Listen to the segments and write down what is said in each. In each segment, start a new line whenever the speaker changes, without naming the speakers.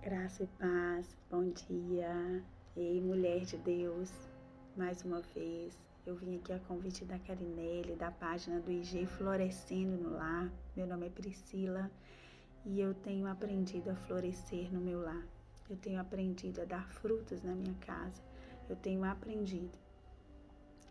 Graça e paz, bom dia. Ei, mulher de Deus, mais uma vez, eu vim aqui a convite da Carinelli, da página do IG Florescendo no Lar. Meu nome é Priscila e eu tenho aprendido a florescer no meu lar. Eu tenho aprendido a dar frutos na minha casa. Eu tenho aprendido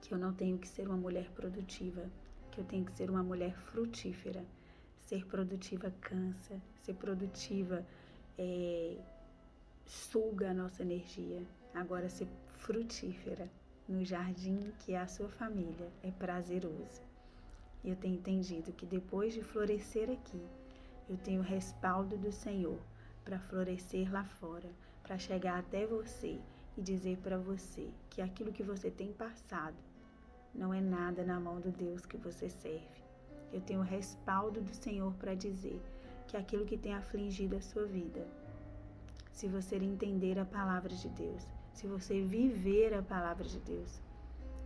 que eu não tenho que ser uma mulher produtiva, que eu tenho que ser uma mulher frutífera. Ser produtiva cansa, ser produtiva suga a nossa energia. Agora, ser frutífera no jardim que é a sua família é prazeroso. Eu tenho entendido que depois de florescer aqui, eu tenho o respaldo do Senhor para florescer lá fora, para chegar até você e dizer para você que aquilo que você tem passado não é nada na mão do Deus que você serve. Eu tenho o respaldo do Senhor para dizer que aquilo que tem afligido a sua vida, se você entender a palavra de Deus, se você viver a palavra de Deus,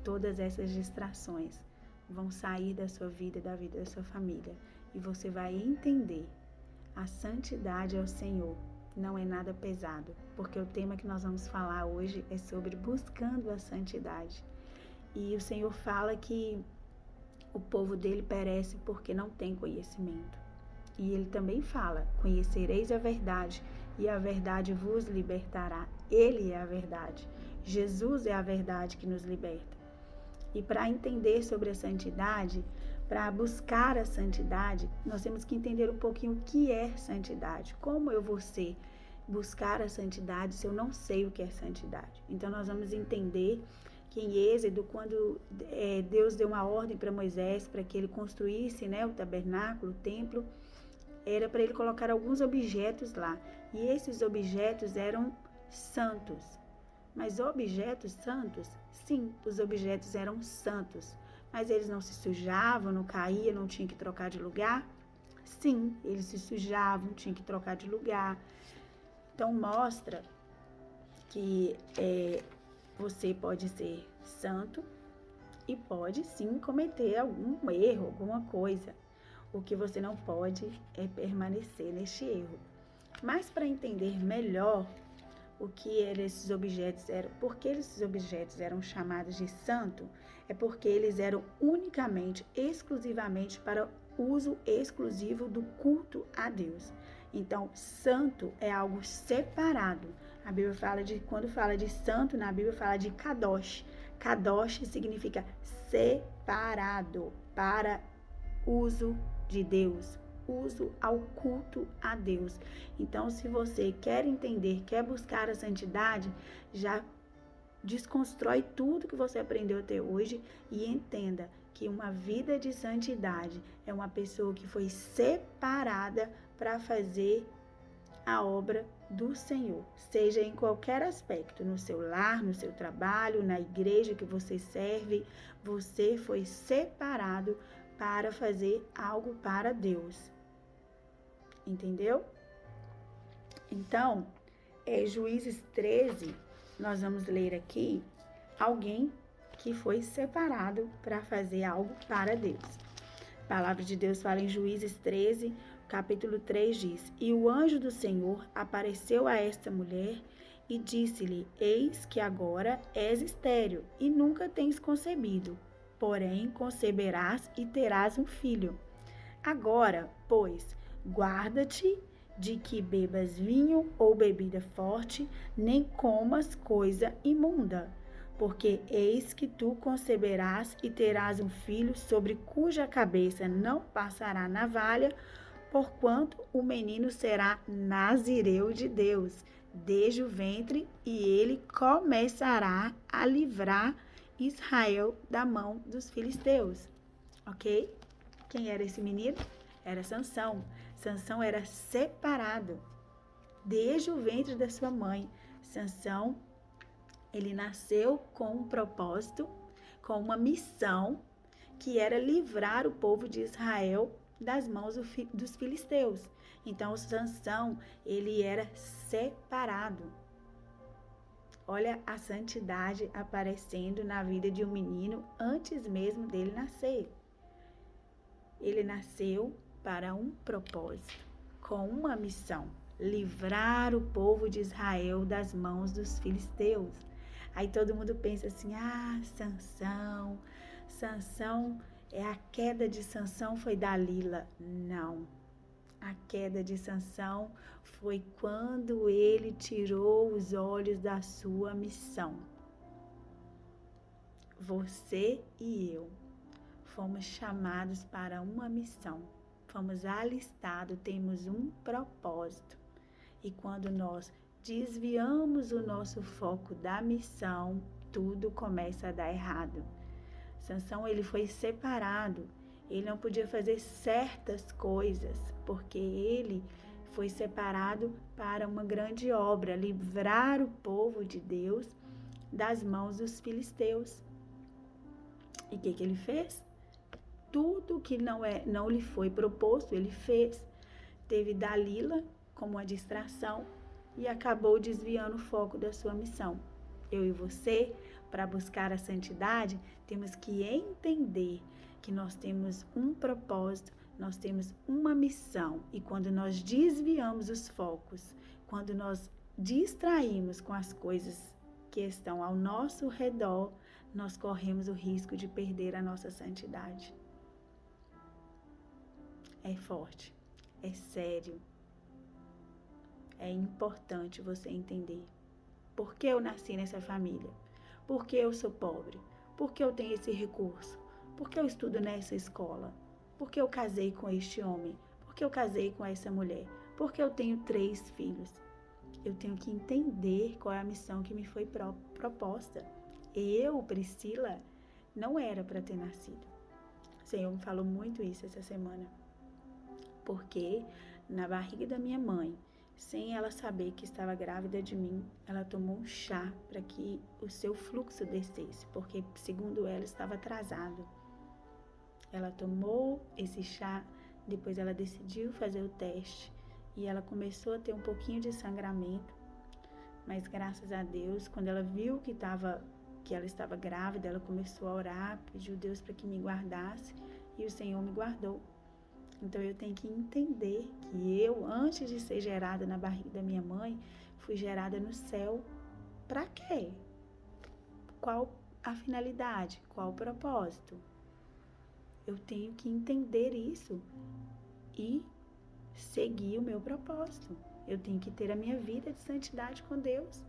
todas essas distrações vão sair da sua vida e da vida da sua família. E você vai entender a santidade ao Senhor. Não é nada pesado, porque o tema que nós vamos falar hoje é sobre buscando a santidade. E o Senhor fala que o povo dele perece porque não tem conhecimento. E ele também fala: conhecereis a verdade e a verdade vos libertará. Ele é a verdade. Jesus é a verdade que nos liberta. E para entender sobre a santidade, para buscar a santidade, nós temos que entender um pouquinho o que é santidade. Como eu vou buscar a santidade se eu não sei o que é santidade? Então nós vamos entender que em Êxodo, quando Deus deu uma ordem para Moisés para que ele construísse, o tabernáculo, o templo, era para ele colocar alguns objetos lá. E esses objetos eram santos. Mas objetos santos? Sim, os objetos eram santos. Mas eles não se sujavam, não caíam, não tinham que trocar de lugar? Sim, eles se sujavam, tinham que trocar de lugar. Então mostra que você pode ser santo e pode sim cometer algum erro, alguma coisa. O que você não pode é permanecer neste erro. Mas para entender melhor o que esses objetos eram, por que esses objetos eram chamados de santo, é porque eles eram unicamente, exclusivamente para uso exclusivo do culto a Deus. Então, santo é algo separado. A Bíblia quando fala de santo, na Bíblia fala de kadosh. Kadosh significa separado para uso de Deus, uso ao culto a Deus. Então, se você quer entender, quer buscar a santidade, já desconstrói tudo que você aprendeu até hoje e entenda que uma vida de santidade é uma pessoa que foi separada para fazer a obra do Senhor, seja em qualquer aspecto, no seu lar, no seu trabalho, na igreja que você serve, você foi separado para fazer algo para Deus. Entendeu? Então, Juízes 13, nós vamos ler aqui alguém que foi separado para fazer algo para Deus. A palavra de Deus fala em Juízes 13, capítulo 3 diz: E o anjo do Senhor apareceu a esta mulher e disse-lhe: Eis que agora és estéril e nunca tens concebido, porém conceberás e terás um filho. Agora, pois, guarda-te de que bebas vinho ou bebida forte, nem comas coisa imunda. Porque eis que tu conceberás e terás um filho sobre cuja cabeça não passará navalha, porquanto o menino será nazireu de Deus, desde o ventre, e ele começará a livrar Israel da mão dos filisteus. Ok? Quem era esse menino? Era Sansão. Sansão era separado desde o ventre da sua mãe. Sansão, ele nasceu com um propósito, com uma missão, que era livrar o povo de Israel das mãos dos filisteus. Então, Sansão, ele era separado. Olha a santidade aparecendo na vida de um menino antes mesmo dele nascer. Ele nasceu para um propósito, com uma missão. livrar o povo de Israel das mãos dos filisteus. Aí todo mundo pensa assim, Sansão, a queda de Sansão foi Dalila. Não, a queda de Sansão foi quando ele tirou os olhos da sua missão. Você e eu fomos chamados para uma missão, fomos alistados, temos um propósito. E quando nós desviamos o nosso foco da missão, tudo começa a dar errado. Sansão, ele foi separado, ele não podia fazer certas coisas, porque ele foi separado para uma grande obra, livrar o povo de Deus das mãos dos filisteus. E o que ele fez? Tudo que não lhe foi proposto, ele fez. Teve Dalila como uma distração e acabou desviando o foco da sua missão. Eu e você, para buscar a santidade, temos que entender que nós temos um propósito, nós temos uma missão. E quando nós desviamos os focos, quando nós distraímos com as coisas que estão ao nosso redor, nós corremos o risco de perder a nossa santidade. É forte, é sério. É importante você entender. Por que eu nasci nessa família? Por que eu sou pobre? Por que eu tenho esse recurso? Por que eu estudo nessa escola? Por que eu casei com este homem? Por que eu casei com essa mulher? Por que eu tenho 3 filhos? Eu tenho que entender qual é a missão que me foi proposta. Eu, Priscila, não era para ter nascido. O Senhor me falou muito isso essa semana. Porque na barriga da minha mãe, sem ela saber que estava grávida de mim, ela tomou um chá para que o seu fluxo descesse, porque segundo ela estava atrasado. Ela tomou esse chá, depois ela decidiu fazer o teste e ela começou a ter um pouquinho de sangramento, mas graças a Deus, quando ela viu que ela estava grávida, ela começou a orar, pediu a Deus para que me guardasse e o Senhor me guardou. Então, eu tenho que entender que eu, antes de ser gerada na barriga da minha mãe, fui gerada no céu. Para quê? Qual a finalidade? Qual o propósito? Eu tenho que entender isso e seguir o meu propósito. Eu tenho que ter a minha vida de santidade com Deus.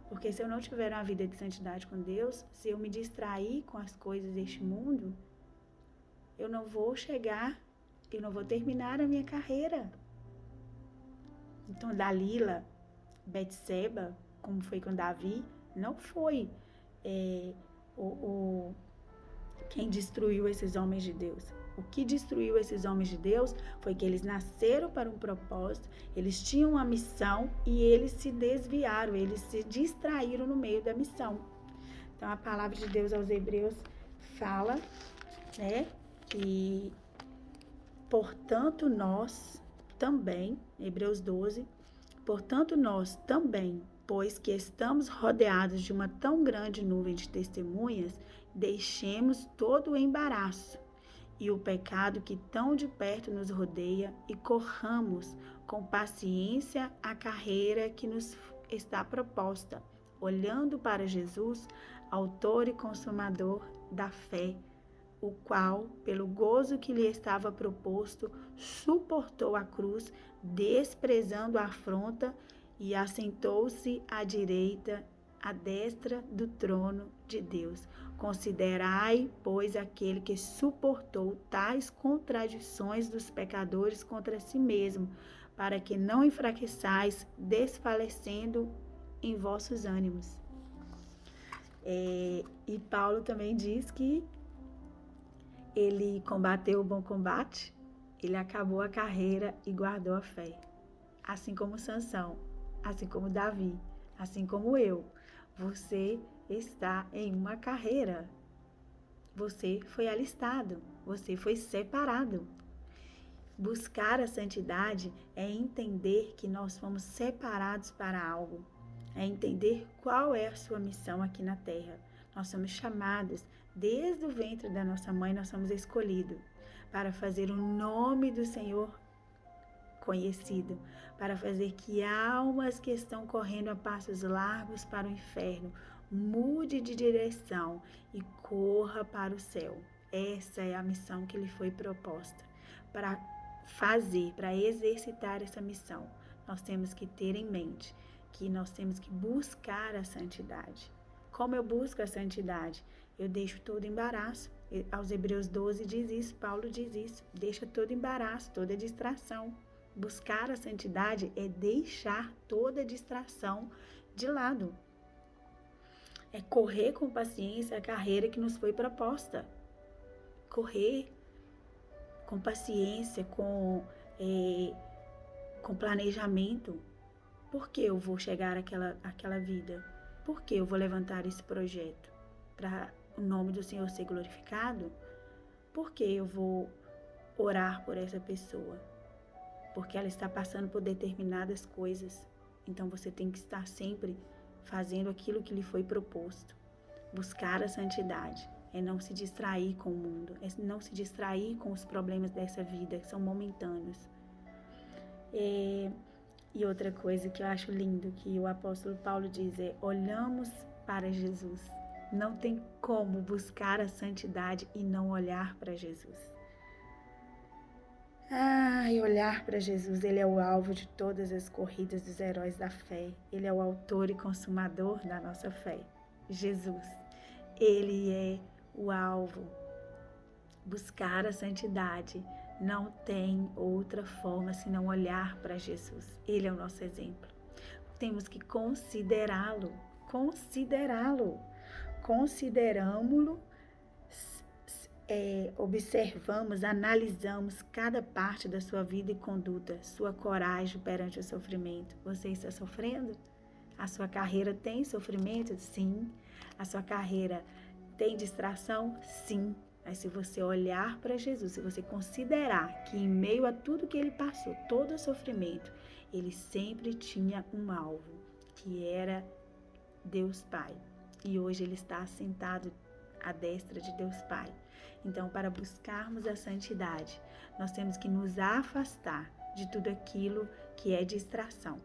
Porque se eu não tiver uma vida de santidade com Deus, se eu me distrair com as coisas deste mundo, eu não vou terminar a minha carreira. Então, Dalila, Betseba, como foi com Davi, não foi quem destruiu esses homens de Deus. O que destruiu esses homens de Deus foi que eles nasceram para um propósito, eles tinham uma missão e eles se desviaram, eles se distraíram no meio da missão. Então, a palavra de Deus aos Hebreus fala, que portanto nós também, Hebreus 12, portanto nós também, pois que estamos rodeados de uma tão grande nuvem de testemunhas, deixemos todo o embaraço e o pecado que tão de perto nos rodeia e corramos com paciência a carreira que nos está proposta, olhando para Jesus, autor e consumador da fé, o qual, pelo gozo que lhe estava proposto, suportou a cruz, desprezando a afronta, e assentou-se à destra do trono de Deus. Considerai, pois, aquele que suportou tais contradições dos pecadores contra si mesmo, para que não enfraqueçais, desfalecendo em vossos ânimos. E Paulo também diz que ele combateu o bom combate, ele acabou a carreira e guardou a fé. Assim como Sansão, assim como Davi, assim como eu. Você está em uma carreira. Você foi alistado, você foi separado. Buscar a santidade é entender que nós fomos separados para algo. É entender qual é a sua missão aqui na terra. Nós somos chamados, desde o ventre da nossa mãe, nós somos escolhidos para fazer o nome do Senhor conhecido, para fazer que almas que estão correndo a passos largos para o inferno mude de direção e corra para o céu. Essa é a missão que lhe foi proposta. Para fazer, para exercitar essa missão, nós temos que ter em mente que nós temos que buscar a santidade. Como eu busco a santidade? Eu deixo todo embaraço. Aos Hebreus 12 diz isso, Paulo diz isso. Deixa todo embaraço, toda distração. Buscar a santidade é deixar toda distração de lado. É correr com paciência a carreira que nos foi proposta. Correr com paciência, com planejamento. Por que eu vou chegar àquela vida? Por que eu vou levantar esse projeto? Para o nome do Senhor ser glorificado? Por que eu vou orar por essa pessoa? Porque ela está passando por determinadas coisas. Então você tem que estar sempre fazendo aquilo que lhe foi proposto. Buscar a santidade é não se distrair com o mundo, é não se distrair com os problemas dessa vida, que são momentâneos. E outra coisa que eu acho lindo, que o apóstolo Paulo diz é: olhamos para Jesus. Não tem como buscar a santidade e não olhar para Jesus. E olhar para Jesus, Ele é o alvo de todas as corridas dos heróis da fé. Ele é o autor e consumador da nossa fé. Jesus, Ele é o alvo. Buscar a santidade não tem outra forma senão olhar para Jesus. Ele é o nosso exemplo. Temos que considerá-lo. Consideramos-lo, observamos, analisamos cada parte da sua vida e conduta, sua coragem perante o sofrimento. Você está sofrendo? A sua carreira tem sofrimento? Sim. A sua carreira tem distração? Sim. Mas se você olhar para Jesus, se você considerar que em meio a tudo que ele passou, todo o sofrimento, ele sempre tinha um alvo, que era Deus Pai. E hoje ele está assentado à destra de Deus Pai. Então, para buscarmos a santidade, nós temos que nos afastar de tudo aquilo que é distração.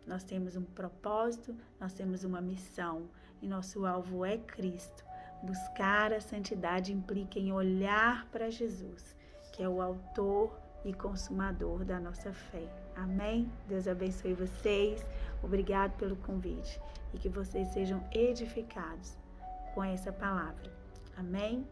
Nós temos um propósito, nós temos uma missão e nosso alvo é Cristo. Buscar a santidade implica em olhar para Jesus, que é o autor e consumador da nossa fé. Amém? Deus abençoe vocês. Obrigado pelo convite e que vocês sejam edificados com essa palavra. Amém?